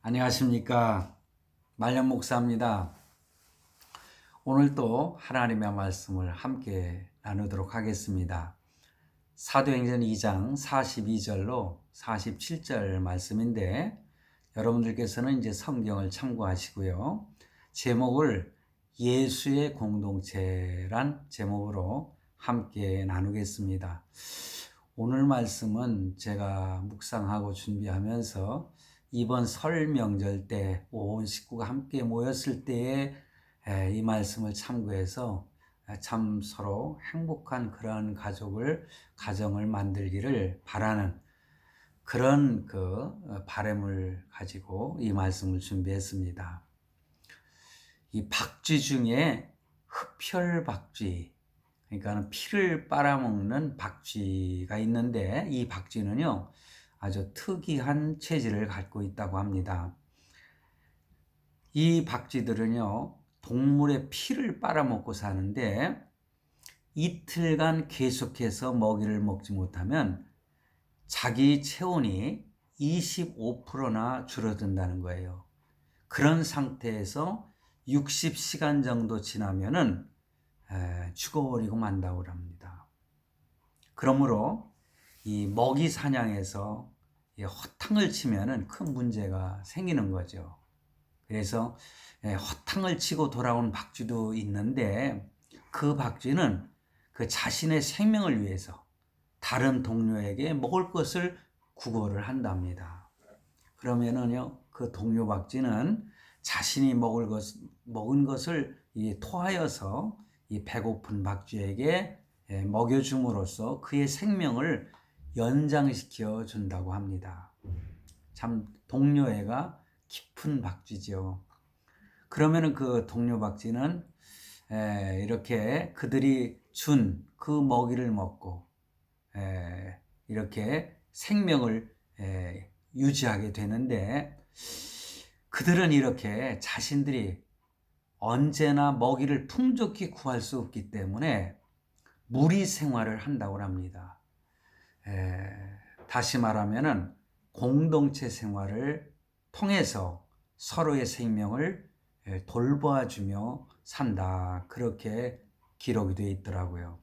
안녕하십니까. 말년 목사입니다. 오늘 또 하나님의 말씀을 함께 나누도록 하겠습니다. 사도행전 2장 42절로 47절 말씀인데 여러분들께서는 이제 성경을 참고하시고요. 제목을 예수의 공동체란 제목으로 함께 나누겠습니다. 오늘 말씀은 제가 묵상하고 준비하면서 이번 설 명절 때 온 식구가 함께 모였을 때에 이 말씀을 참고해서 참 서로 행복한 그러한 가정을 만들기를 바라는 그런 바람을 가지고 이 말씀을 준비했습니다. 이 박쥐 중에 흡혈박쥐, 그러니까 피를 빨아먹는 박쥐가 있는데 이 박쥐는요 아주 특이한 체질을 갖고 있다고 합니다. 이 박쥐들은요 동물의 피를 빨아먹고 사는데 이틀간 계속해서 먹이를 먹지 못하면 자기 체온이 25%나 줄어든다는 거예요. 그런 상태에서 60시간 정도 지나면은 죽어버리고 만다고 합니다. 그러므로 이 먹이 사냥에서 허탕을 치면은 큰 문제가 생기는 거죠. 그래서 허탕을 치고 돌아온 박쥐도 있는데 그 박쥐는 그 자신의 생명을 위해서 다른 동료에게 먹을 것을 구걸을 한답니다. 그러면은요 그 동료 박쥐는 자신이 먹은 것을 토하여서 이 배고픈 박쥐에게 먹여줌으로써 그의 생명을 연장시켜 준다고 합니다. 참 동료애가 깊은 박쥐죠. 그러면은 그 동료 박쥐는 이렇게 그들이 준 그 먹이를 먹고 이렇게 생명을 유지하게 되는데 그들은 이렇게 자신들이 언제나 먹이를 풍족히 구할 수 없기 때문에 무리 생활을 한다고 합니다. 다시 말하면은 공동체 생활을 통해서 서로의 생명을 돌봐주며 산다. 그렇게 기록이 되어 있더라고요.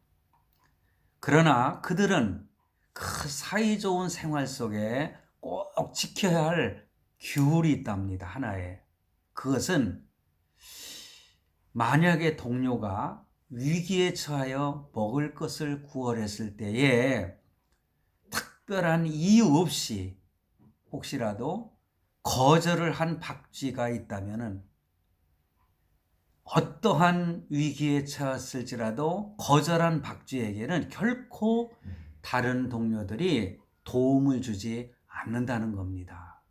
그러나 그들은 그 사이좋은 생활 속에 꼭 지켜야 할 규율이 있답니다. 하나에. 그것은 만약에 동료가 위기에 처하여 먹을 것을 구걸했을 때에 특별한 이유 없이 혹시라도 거절을 한 박쥐가 있다면 어떠한 위기에 처했을지라도 거절한 박쥐에게는 결코 다른 동료들이 도움을 주지 않는다는 겁니다.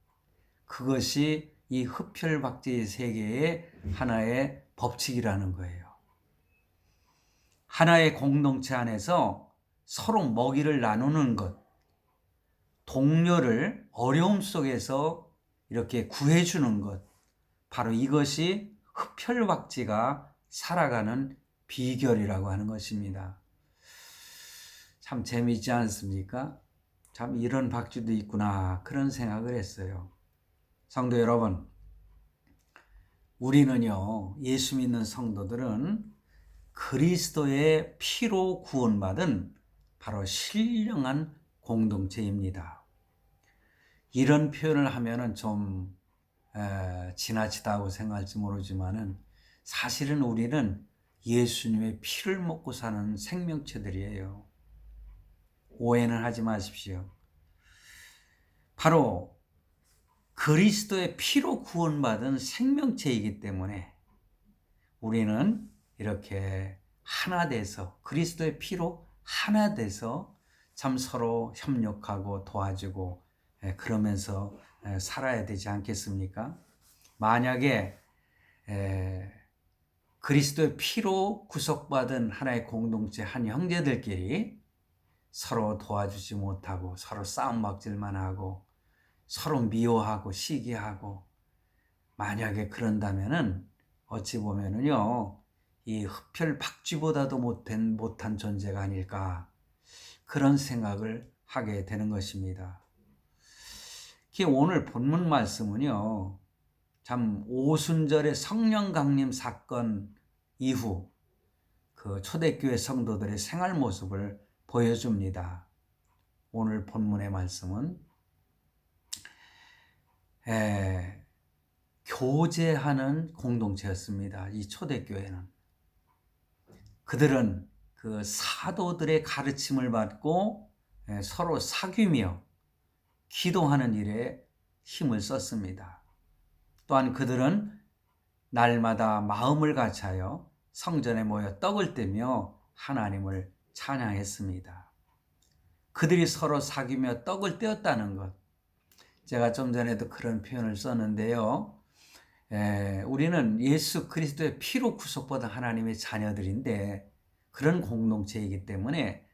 그것이 이 흡혈박쥐 세계의 하나의 법칙이라는 거예요. 하나의 공동체 안에서 서로 먹이를 나누는 것, 동료를 어려움 속에서 이렇게 구해주는 것, 바로 이것이 흡혈박쥐가 살아가는 비결이라고 하는 것입니다. 참 재미있지 않습니까? 참 이런 박쥐도 있구나 그런 생각을 했어요. 성도 여러분, 우리는요 예수 믿는 성도들은 그리스도의 피로 구원받은 바로 신령한 공동체입니다. 이런 표현을 하면은 좀 지나치다고 생각할지 모르지만은 사실은 우리는 예수님의 피를 먹고 사는 생명체들이에요. 오해는 하지 마십시오. 바로 그리스도의 피로 구원받은 생명체이기 때문에 우리는 이렇게 하나 돼서 그리스도의 피로 하나 돼서 참 서로 협력하고 도와주고 그러면서 살아야 되지 않겠습니까? 만약에 그리스도의 피로 구속받은 하나의 공동체 한 형제들끼리 서로 도와주지 못하고 서로 싸움박질만 하고 서로 미워하고 시기하고 만약에 그런다면은 어찌 보면은요 이 흡혈 박쥐보다도 못한 존재가 아닐까 그런 생각을 하게 되는 것입니다. 오늘 본문 말씀은요, 참 오순절의 성령 강림 사건 이후 그 초대교회 성도들의 생활 모습을 보여줍니다. 오늘 본문의 말씀은 교제하는 공동체였습니다. 이 초대교회는. 그들은 그 사도들의 가르침을 받고 서로 사귀며 기도하는 일에 힘을 썼습니다. 또한 그들은 날마다 마음을 같이하여 성전에 모여 떡을 떼며 하나님을 찬양했습니다. 그들이 서로 사귀며 떡을 떼었다는 것. 제가 좀 전에도 그런 표현을 썼는데요. 우리는 예수 그리스도의 피로 구속받은 하나님의 자녀들인데 그런 공동체이기 때문에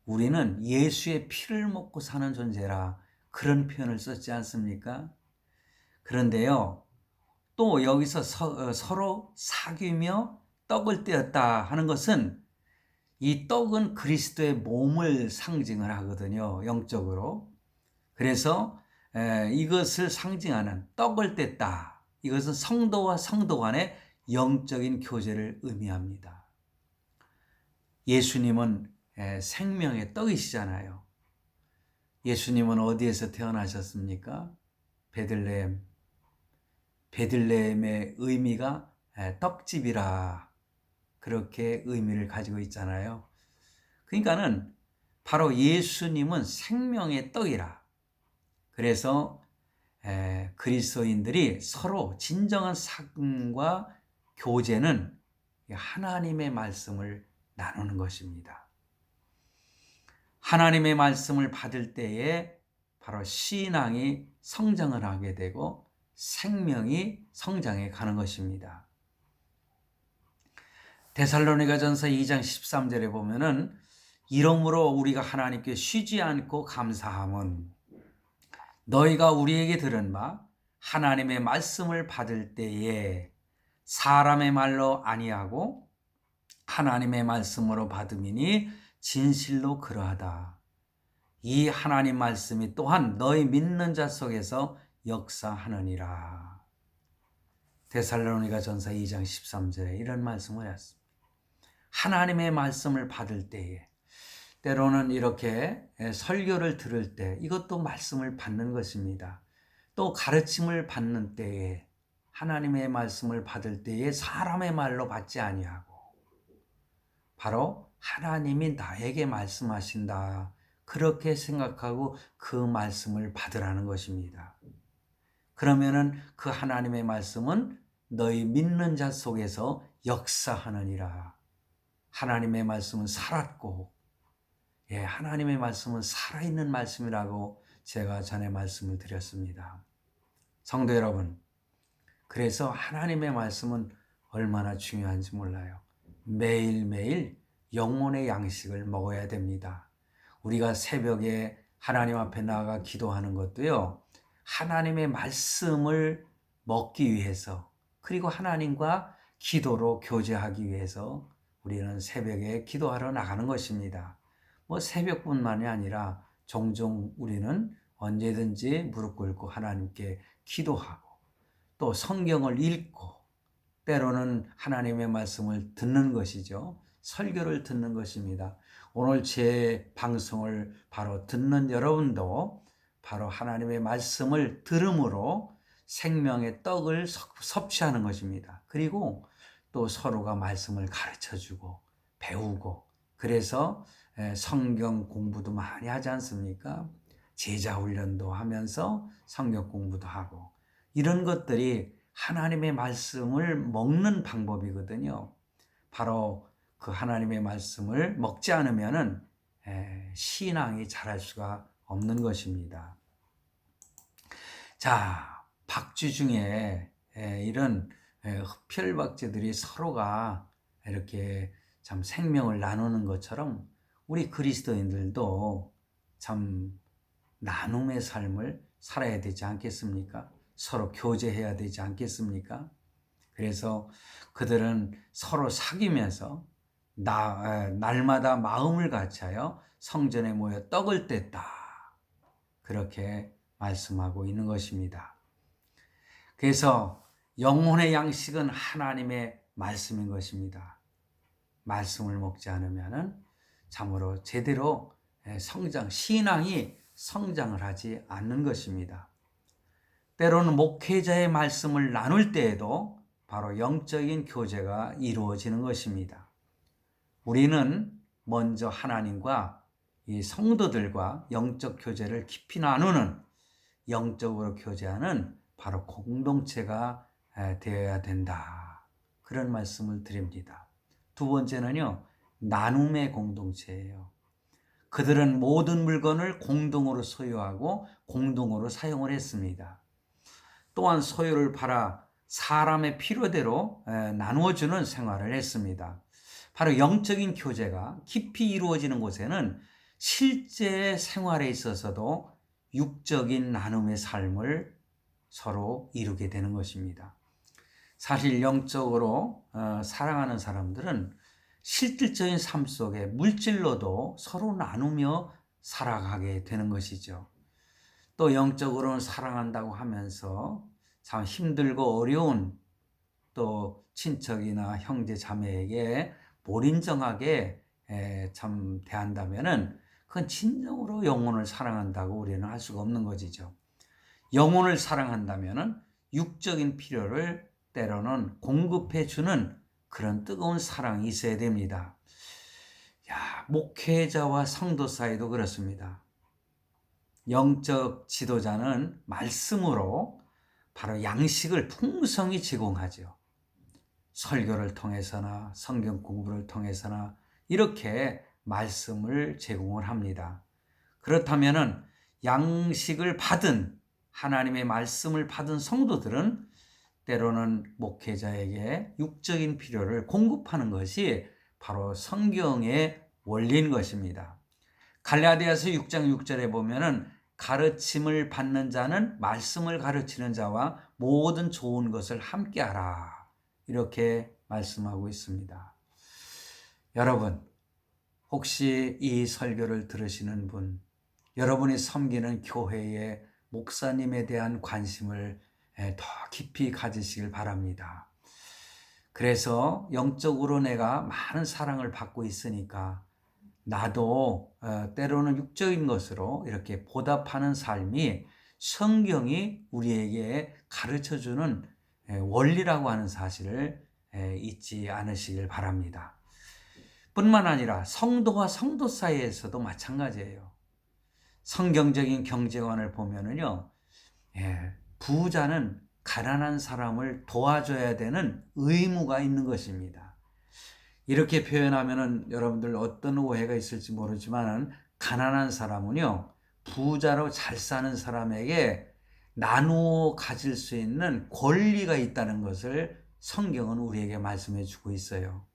우리는 예수의 피를 먹고 사는 존재라 그런 표현을 썼지 않습니까? 그런데요, 또 여기서 서로 사귀며 떡을 떼었다 하는 것은 이 떡은 그리스도의 몸을 상징을 하거든요, 영적으로. 그래서 이것을 상징하는 떡을 뗐다. 이것은 성도와 성도 간의 영적인 교제를 의미합니다. 예수님은 생명의 떡이시잖아요. 예수님은 어디에서 태어나셨습니까? 베들레헴. 베들레헴의 의미가 떡집이라 그렇게 의미를 가지고 있잖아요. 그러니까는 바로 예수님은 생명의 떡이라. 그래서 그리스도인들이 서로 진정한 사귐과 교제는 하나님의 말씀을 나누는 것입니다. 하나님의 말씀을 받을 때에 바로 신앙이 성장을 하게 되고 생명이 성장해 가는 것입니다. 데살로니가전서 2장 13절에 보면은 이러므로 우리가 하나님께 쉬지 않고 감사함은 너희가 우리에게 들은 바 하나님의 말씀을 받을 때에 사람의 말로 아니하고 하나님의 말씀으로 받음이니 진실로 그러하다. 이 하나님 말씀이 또한 너희 믿는 자 속에서 역사하느니라. 데살로니가전서 2장 13절에 이런 말씀을 했습니다. 하나님의 말씀을 받을 때에 때로는 이렇게 설교를 들을 때 이것도 말씀을 받는 것입니다. 또 가르침을 받는 때에 하나님의 말씀을 받을 때에 사람의 말로 받지 아니하고 바로 하나님이 나에게 말씀하신다. 그렇게 생각하고 그 말씀을 받으라는 것입니다. 그러면은 그 하나님의 말씀은 너희 믿는 자 속에서 역사하느니라. 하나님의 말씀은 살았고 하나님의 말씀은 살아있는 말씀이라고 제가 전에 말씀을 드렸습니다. 성도 여러분, 그래서 하나님의 말씀은 얼마나 중요한지 몰라요. 매일매일 영혼의 양식을 먹어야 됩니다. 우리가 새벽에 하나님 앞에 나아가 기도하는 것도요, 하나님의 말씀을 먹기 위해서, 그리고 하나님과 기도로 교제하기 위해서 우리는 새벽에 기도하러 나가는 것입니다. 새벽뿐만이 아니라 종종 우리는 언제든지 무릎 꿇고 하나님께 기도하고 또 성경을 읽고 때로는 하나님의 말씀을 듣는 것이죠. 설교를 듣는 것입니다. 오늘 제 방송을 바로 듣는 여러분도 바로 하나님의 말씀을 들음으로 생명의 떡을 섭취하는 것입니다. 그리고 또 서로가 말씀을 가르쳐주고 배우고 그래서 성경 공부도 많이 하지 않습니까? 제자 훈련도 하면서 성경 공부도 하고 이런 것들이 하나님의 말씀을 먹는 방법이거든요. 바로 그 하나님의 말씀을 먹지 않으면은 신앙이 자랄 수가 없는 것입니다. 자, 박쥐 중에 이런 흡혈박쥐들이 서로가 이렇게 참 생명을 나누는 것처럼 우리 그리스도인들도 참 나눔의 삶을 살아야 되지 않겠습니까? 서로 교제해야 되지 않겠습니까? 그래서 그들은 서로 사귀면서 날마다 마음을 같이하여 성전에 모여 떡을 뗐다. 그렇게 말씀하고 있는 것입니다. 그래서 영혼의 양식은 하나님의 말씀인 것입니다. 말씀을 먹지 않으면 참으로 제대로 신앙이 성장을 하지 않는 것입니다. 때로는 목회자의 말씀을 나눌 때에도 바로 영적인 교제가 이루어지는 것입니다. 우리는 먼저 하나님과 이 성도들과 영적 교제를 깊이 나누는, 영적으로 교제하는 바로 공동체가 되어야 된다. 그런 말씀을 드립니다. 두 번째는요, 나눔의 공동체예요. 그들은 모든 물건을 공동으로 소유하고 공동으로 사용을 했습니다. 또한 소유를 팔아 사람의 필요대로 나누어주는 생활을 했습니다. 바로 영적인 교제가 깊이 이루어지는 곳에는 실제 생활에 있어서도 육적인 나눔의 삶을 서로 이루게 되는 것입니다. 사실 영적으로 사랑하는 사람들은 실질적인 삶 속에 물질로도 서로 나누며 살아가게 되는 것이죠. 또 영적으로는 사랑한다고 하면서 참 힘들고 어려운 또 친척이나 형제 자매에게 몰인정하게 참 대한다면은 그건 진정으로 영혼을 사랑한다고 우리는 할 수가 없는 것이죠. 영혼을 사랑한다면은 육적인 필요를 때로는 공급해 주는 그런 뜨거운 사랑이 있어야 됩니다. 목회자와 성도 사이도 그렇습니다. 영적 지도자는 말씀으로 바로 양식을 풍성히 제공하죠. 설교를 통해서나 성경 공부를 통해서나 이렇게 말씀을 제공을 합니다. 그렇다면은 양식을 받은, 하나님의 말씀을 받은 성도들은 때로는 목회자에게 육적인 필요를 공급하는 것이 바로 성경의 원리인 것입니다. 갈라디아서 6장 6절에 보면은 가르침을 받는 자는 말씀을 가르치는 자와 모든 좋은 것을 함께하라, 이렇게 말씀하고 있습니다. 여러분, 혹시 이 설교를 들으시는 분, 여러분이 섬기는 교회의 목사님에 대한 관심을 더 깊이 가지시길 바랍니다. 그래서 영적으로 내가 많은 사랑을 받고 있으니까 나도 때로는 육적인 것으로 이렇게 보답하는 삶이 성경이 우리에게 가르쳐주는 원리라고 하는 사실을 잊지 않으시길 바랍니다. 뿐만 아니라 성도와 성도 사이에서도 마찬가지예요. 성경적인 경제관을 보면은요, 부자는 가난한 사람을 도와줘야 되는 의무가 있는 것입니다. 이렇게 표현하면은 여러분들 어떤 오해가 있을지 모르지만, 가난한 사람은요, 부자로 잘 사는 사람에게 나누어 가질 수 있는 권리가 있다는 것을 성경은 우리에게 말씀해 주고 있어요.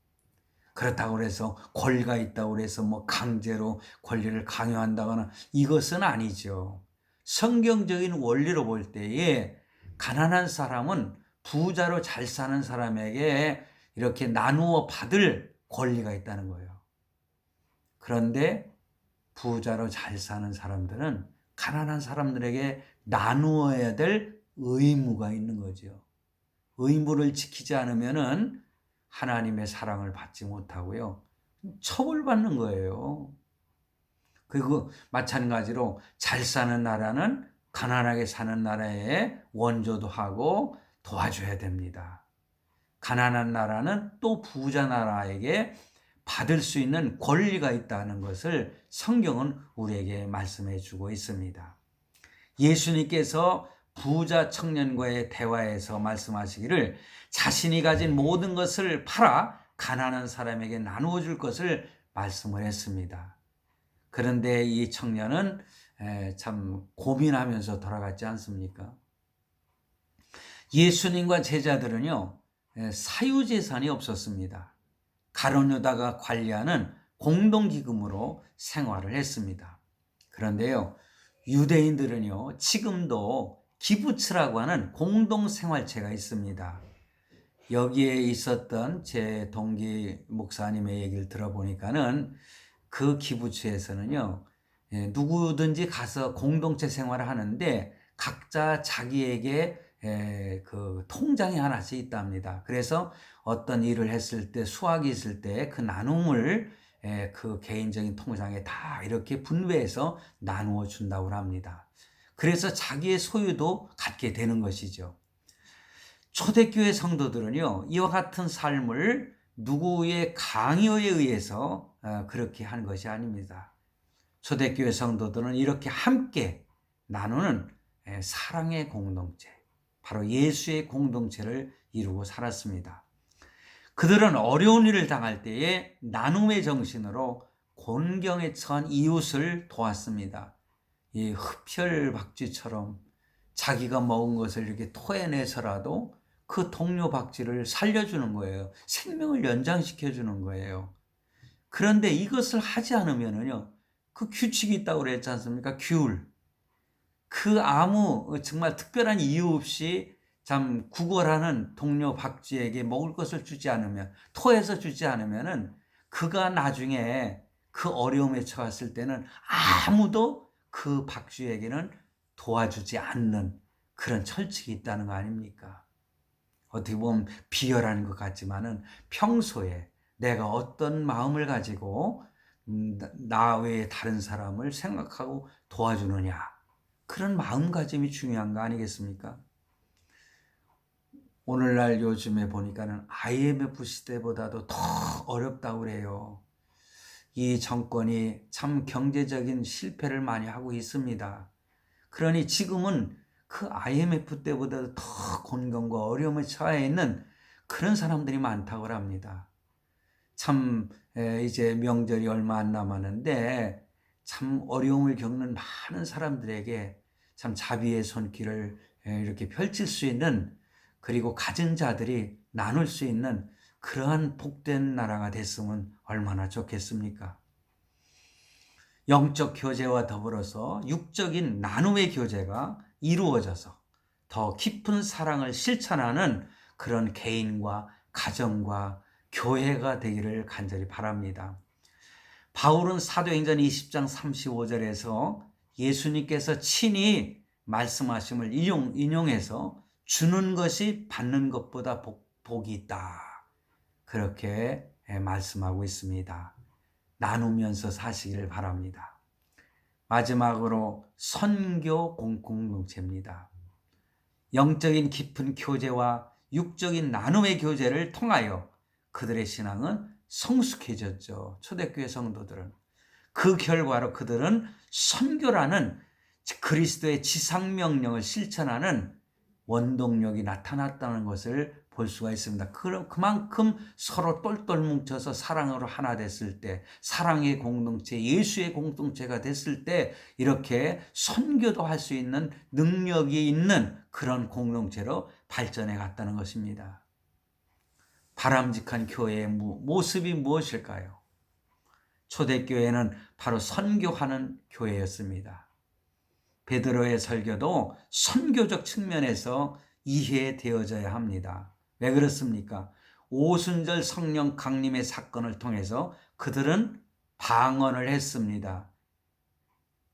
그렇다고 해서 권리가 있다고 해서 뭐 강제로 권리를 강요한다거나 이것은 아니죠. 성경적인 원리로 볼 때에 가난한 사람은 부자로 잘 사는 사람에게 이렇게 나누어 받을 권리가 있다는 거예요. 그런데 부자로 잘 사는 사람들은 가난한 사람들에게 나누어야 될 의무가 있는 거죠. 의무를 지키지 않으면은 하나님의 사랑을 받지 못하고요, 처벌받는 거예요. 그리고 마찬가지로 잘 사는 나라는 가난하게 사는 나라에 원조도 하고 도와줘야 됩니다. 가난한 나라는 또 부자 나라에게 받을 수 있는 권리가 있다는 것을 성경은 우리에게 말씀해 주고 있습니다. 예수님께서 부자 청년과의 대화에서 말씀하시기를 자신이 가진 모든 것을 팔아 가난한 사람에게 나누어 줄 것을 말씀을 했습니다. 그런데 이 청년은 참 고민하면서 돌아갔지 않습니까? 예수님과 제자들은요, 사유재산이 없었습니다. 가룟 유다가 관리하는 공동기금으로 생활을 했습니다. 그런데요, 유대인들은요, 지금도 기부츠라고 하는 공동생활체가 있습니다. 여기에 있었던 제 동기 목사님의 얘기를 들어보니까는 그 기부츠에서는요, 누구든지 가서 공동체 생활을 하는데 각자 자기에게 그 통장이 하나씩 있답니다. 그래서 어떤 일을 했을 때, 수확이 있을 때 그 나눔을 그 개인적인 통장에 다 이렇게 분배해서 나누어 준다고 합니다. 그래서 자기의 소유도 갖게 되는 것이죠. 초대교회 성도들은요, 이와 같은 삶을 누구의 강요에 의해서 그렇게 한 것이 아닙니다. 초대교회 성도들은 이렇게 함께 나누는 사랑의 공동체, 바로 예수의 공동체를 이루고 살았습니다. 그들은 어려운 일을 당할 때에 나눔의 정신으로 곤경에 처한 이웃을 도왔습니다. 이 흡혈박쥐처럼 자기가 먹은 것을 이렇게 토해내서라도 그 동료 박쥐를 살려주는 거예요. 생명을 연장시켜 주는 거예요. 그런데 이것을 하지 않으면은요, 그 규칙이 있다고 그랬지 않습니까? 규율. 그 아무 정말 특별한 이유 없이 참 구걸하는 동료 박쥐에게 먹을 것을 주지 않으면, 토해서 주지 않으면은 그가 나중에 그 어려움에 처했을 때는 아무도 그 박쥐에게는 도와주지 않는 그런 철칙이 있다는 거 아닙니까? 어떻게 보면 비열한 것 같지만은 평소에 내가 어떤 마음을 가지고 나 외에 다른 사람을 생각하고 도와주느냐, 그런 마음가짐이 중요한 거 아니겠습니까? 오늘날 요즘에 보니까는 IMF 시대보다도 더 어렵다고 그래요. 이 정권이 참 경제적인 실패를 많이 하고 있습니다. 그러니 지금은 그 IMF 때보다도 더 곤경과 어려움에 처해 있는 그런 사람들이 많다고 합니다. 참 이제 명절이 얼마 안 남았는데 참 어려움을 겪는 많은 사람들에게 참 자비의 손길을 이렇게 펼칠 수 있는, 그리고 가진 자들이 나눌 수 있는 그러한 복된 나라가 됐으면 얼마나 좋겠습니까? 영적 교제와 더불어서 육적인 나눔의 교제가 이루어져서 더 깊은 사랑을 실천하는 그런 개인과 가정과 교회가 되기를 간절히 바랍니다. 바울은 사도행전 20장 35절에서 예수님께서 친히 말씀하심을 인용해서 주는 것이 받는 것보다 복이 있다, 그렇게 말씀하고 있습니다. 나누면서 사시기를 바랍니다. 마지막으로 선교 공동체입니다. 영적인 깊은 교제와 육적인 나눔의 교제를 통하여 그들의 신앙은 성숙해졌죠. 초대교회 성도들은. 그 결과로 그들은 선교라는 그리스도의 지상명령을 실천하는 원동력이 나타났다는 것을 볼 수가 있습니다. 그만큼 서로 똘똘 뭉쳐서 사랑으로 하나 됐을 때, 사랑의 공동체, 예수의 공동체가 됐을 때 이렇게 선교도 할 수 있는 능력이 있는 그런 공동체로 발전해 갔다는 것입니다. 바람직한 교회의 모습이 무엇일까요? 초대교회는 바로 선교하는 교회였습니다. 베드로의 설교도 선교적 측면에서 이해되어져야 합니다. 왜 그렇습니까? 오순절 성령 강림의 사건을 통해서 그들은 방언을 했습니다.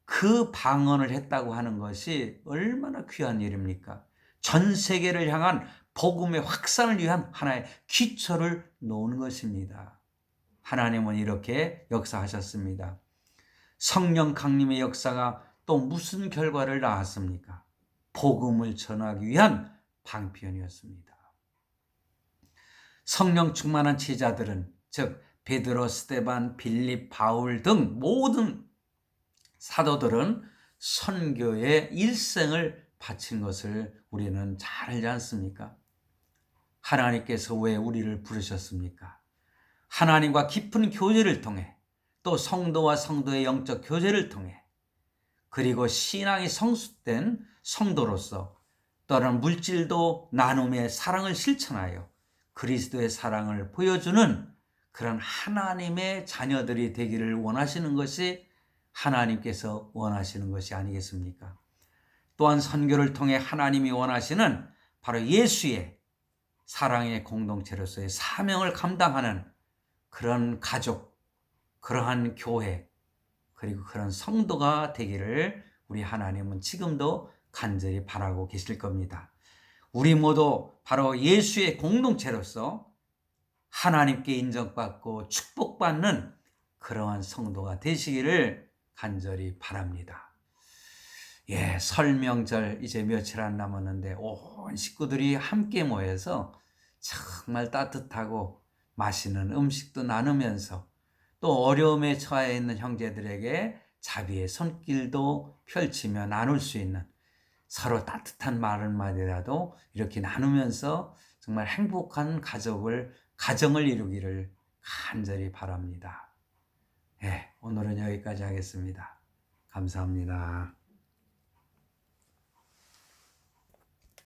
그 방언을 했다고 하는 것이 얼마나 귀한 일입니까? 전 세계를 향한 복음의 확산을 위한 하나의 기초를 놓은 것입니다. 하나님은 이렇게 역사하셨습니다. 성령 강림의 역사가 또 무슨 결과를 낳았습니까? 복음을 전하기 위한 방편이었습니다. 성령 충만한 제자들은, 즉 베드로, 스데반, 빌립, 바울 등 모든 사도들은 선교에 일생을 바친 것을 우리는 잘 알지 않습니까? 하나님께서 왜 우리를 부르셨습니까? 하나님과 깊은 교제를 통해, 또 성도와 성도의 영적 교제를 통해, 그리고 신앙이 성숙된 성도로서 또는 물질도 나눔의 사랑을 실천하여 그리스도의 사랑을 보여주는 그런 하나님의 자녀들이 되기를 원하시는 것이 하나님께서 원하시는 것이 아니겠습니까? 또한 선교를 통해 하나님이 원하시는 바로 예수의 사랑의 공동체로서의 사명을 감당하는 그런 가족, 그러한 교회, 그리고 그런 성도가 되기를 우리 하나님은 지금도 간절히 바라고 계실 겁니다. 우리 모두 바로 예수의 공동체로서 하나님께 인정받고 축복받는 그러한 성도가 되시기를 간절히 바랍니다. 예, 설 명절 이제 며칠 안 남았는데 온 식구들이 함께 모여서 정말 따뜻하고 맛있는 음식도 나누면서 또 어려움에 처해 있는 형제들에게 자비의 손길도 펼치며 나눌 수 있는 서로 따뜻한 말 한마디라도 이렇게 나누면서 정말 행복한 가정을 이루기를 간절히 바랍니다. 예, 오늘은 여기까지 하겠습니다. 감사합니다.